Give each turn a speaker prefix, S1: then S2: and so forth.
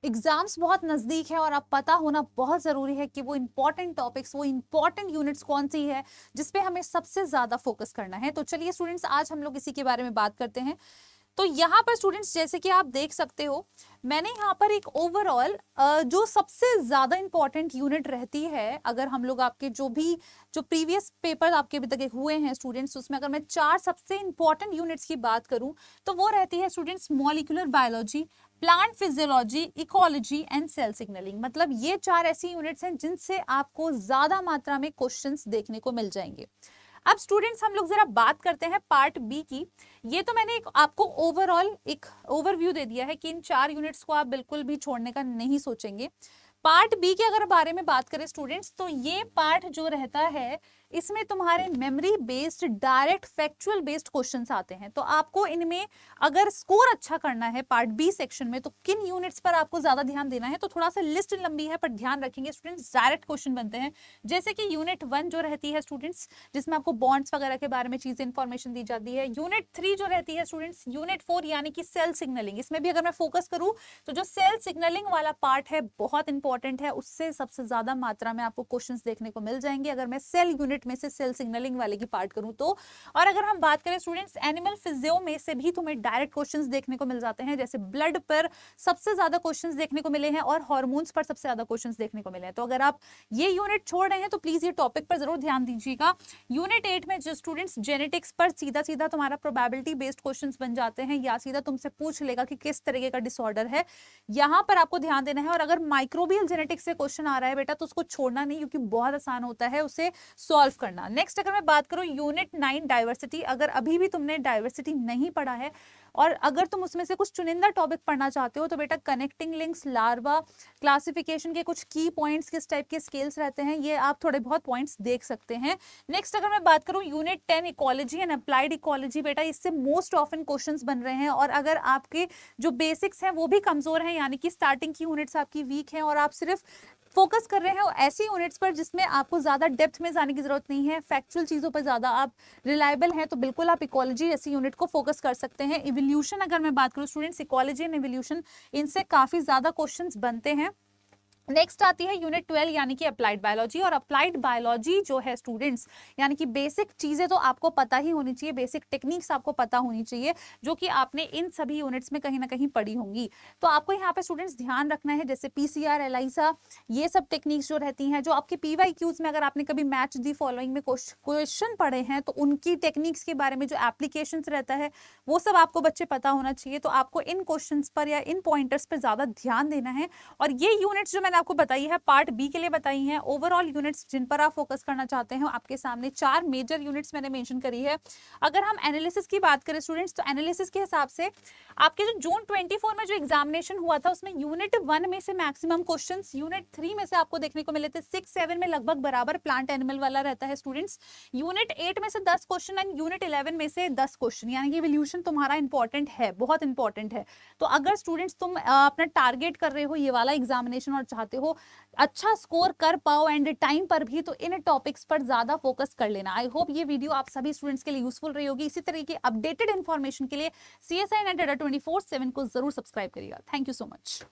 S1: Exams बहुत नजदीक है और अब पता होना बहुत जरूरी है कि वो इंपॉर्टेंट टॉपिक्स, वो इंपॉर्टेंट यूनिट्स कौन सी है जिसपे हमें सबसे ज्यादा फोकस करना है। तो चलिए स्टूडेंट्स, आज हम लोग इसी के बारे में बात करते हैं। तो यहाँ पर स्टूडेंट्स, जैसे कि आप देख सकते हो, मैंने यहाँ पर एक ओवरऑल जो सबसे ज्यादा इंपॉर्टेंट यूनिट रहती है, अगर हम लोग आपके जो प्रीवियस पेपर आपके अभी तक हुए हैं स्टूडेंट्स, उसमें अगर मैं 4 सबसे इंपॉर्टेंट यूनिट्स की बात करूं तो वो रहती है students molecular biology, plant physiology, ecology and cell signalling. मतलब ये 4 ऐसी यूनिट्स हैं जिनसे आपको ज्यादा मात्रा में क्वेश्चंस देखने को मिल जाएंगे। अब स्टूडेंट्स, हम लोग जरा बात करते हैं पार्ट बी की। ये तो मैंने आपको ओवरऑल एक ओवरव्यू दे दिया है कि इन 4 यूनिट्स को आप बिल्कुल भी छोड़ने का नहीं सोचेंगे। पार्ट बी के अगर बारे में बात करें स्टूडेंट्स, तो ये पार्ट जो रहता है, इसमें तुम्हारे memory based, direct factual based questions आते हैं। तो आपको इनमें अगर स्कोर अच्छा करना है पार्ट बी सेक्शन में, तो किन यूनिट्स पर आपको ज्यादा ध्यान देना है? तो थोड़ा सा लिस्ट लंबी है, पर ध्यान रखेंगे स्टूडेंट्स, डायरेक्ट क्वेश्चन बनते हैं। जैसे कि यूनिट 1 जो रहती है स्टूडेंट्स, जिसमें आपको बॉन्ड्स वगैरह के बारे में चीजें इंफॉर्मेशन दी जाती है। यूनिट 3 जो रहती है स्टूडेंट्स, यूनिट 4 यानी कि सेल सिग्नलिंग, इसमें भी अगर मैं फोकस करूं तो जो सेल सिग्नलिंग वाला पार्ट है बहुत इंपॉर्टेंट है, उससे सबसे ज्यादा मात्रा में आपको क्वेश्चंस देखने को मिल जाएंगे अगर मैं सेल यूनिट में से सेल सिग्नलिंग वाले की पार्ट करूं तो। और अगर हम बात करें स्टूडेंट्स एनिमल फिजियो में से भी तुम्हें डायरेक्ट क्वेश्चंस देखने को मिल जाते हैं, जैसे ब्लड पर सबसे ज्यादा क्वेश्चंस देखने को मिले हैं और हार्मोन्स पर सबसे ज्यादा क्वेश्चंस देखने को मिले हैं। तो अगर आप ये यूनिट छोड़ रहे हैं तो प्लीज ये टॉपिक पर जरूर ध्यान दीजिएगा। यूनिट 8 में जो स्टूडेंट्स जेनेटिक्स पर सीधा सीधा तुम्हारा प्रोबेबिलिटी बेस्ड क्वेश्चंस बन जाते हैं, या सीधा तुमसे पूछ लेगा कि किस तरीके का डिसऑर्डर है, यहां पर आपको ध्यान देना है। और अगर माइक्रोबियल जेनेटिक्स से क्वेश्चन आ रहा है बेटा, तो उसको छोड़ना नहीं, क्योंकि बहुत आसान होता है उसे सॉल्व करना। नेक्स्ट अगर मैं बात करूं यूनिट 9 डाइवर्सिटी, अगर अभी भी तुमने डाइवर्सिटी नहीं पढ़ा है और अगर तुम उसमें से कुछ चुनिंदा टॉपिक पढ़ना चाहते हो, तो बेटा कनेक्टिंग लिंक्स, लार्वा, क्लासिफिकेशन के कुछ की पॉइंट्स, किस टाइप के स्केल्स रहते हैं, ये आप थोड़े बहुत पॉइंट्स देख सकते हैं। नेक्स्ट अगर मैं बात करूं unit 10 ecology and applied ecology, बेटा इससे मोस्ट ऑफन क्वेश्चंस बन रहे हैं। और अगर आपके जो बेसिक्स हैं वो भी कमजोर हैं, यानी कि स्टार्टिंग की यूनिट्स आपकी वीक हैं और आप सिर्फ फोकस कर रहे हैं ऐसी यूनिट्स पर जिसमें आपको ज्यादा डेप्थ में जाने की जरूरत नहीं है, फैक्चुअल चीजों पर ज्यादा आप रिलायबल हैं, तो बिल्कुल आप इकोलॉजी जैसी यूनिट को फोकस कर सकते हैं। इवोल्यूशन अगर मैं बात करूं स्टूडेंट्स, इकोलॉजी एंड इवोल्यूशन, इनसे काफी ज्यादा क्वेश्चंस बनते हैं। नेक्स्ट आती है यूनिट 12 यानी कि अप्लाइड बायोलॉजी। और अप्लाइड बायोलॉजी जो है स्टूडेंट्स, यानी कि बेसिक चीजें तो आपको पता ही होनी चाहिए, बेसिक टेक्निक्स आपको पता होनी चाहिए, जो कि आपने इन सभी यूनिट्स में कहीं ना कहीं पढ़ी होंगी। तो आपको यहाँ पे स्टूडेंट्स ध्यान रखना है, जैसे पीसीआर, एलाइसा, ये सब टेक्निक्स जो रहती हैं, जो आपके पीवाईक्यूज में अगर आपने कभी मैच दी फॉलोइंग में क्वेश्चन पढ़े हैं, तो उनकी टेक्निक्स के बारे में जो एप्लीकेशन रहता है वो सब आपको बच्चे पता होना चाहिए। तो आपको इन क्वेश्चन पर या इन पॉइंटर्स पर ज्यादा ध्यान देना है। और ये यूनिट्स जो मैंने आपको बताई है पार्ट बी के लिए बताई हैं, ओवरऑल यूनिट्स जिन पर आप फोकस करना चाहते हैं, आपके सामने 4 मेजर यूनिट्स मैंने मेंशन करी है। अगर हम एनालिसिस की बात करें स्टूडेंट्स, तो एनालिसिस के हिसाब से आपके जो जून 24 में जो एग्जामिनेशन हुआ था, उसमें यूनिट 1 में से मैक्सिमम क्वेश्चंस, यूनिट 3 में से आपको देखने को मिले थे। 6, 7 में लगभग बराबर प्लांट एनिमल वाला रहता है स्टूडेंट्स। यूनिट 8 में से 10 क्वेश्चन एंड यूनिट 11 में से 10 क्वेश्चन, यानी कि इवोल्यूशन तुम्हारा इंपॉर्टेंट है, बहुत इंपॉर्टेंट है। तो अगर स्टूडेंट्स तुम अपना टारगेट कर रहे हो ये वाला एग्जामिनेशन और चाहते हो अच्छा स्कोर कर पाओ एंड टाइम पर भी, तो इन टॉपिक्स पर ज्यादा फोकस कर लेना। आई होप ये वीडियो आप सभी स्टूडेंट्स के लिए यूजफुल रही होगी। इसी तरह की अपडेटेड इन्फॉर्मेशन के लिए CSI Net Adda 24/7 को जरूर सब्सक्राइब करिएगा। Thank you so much.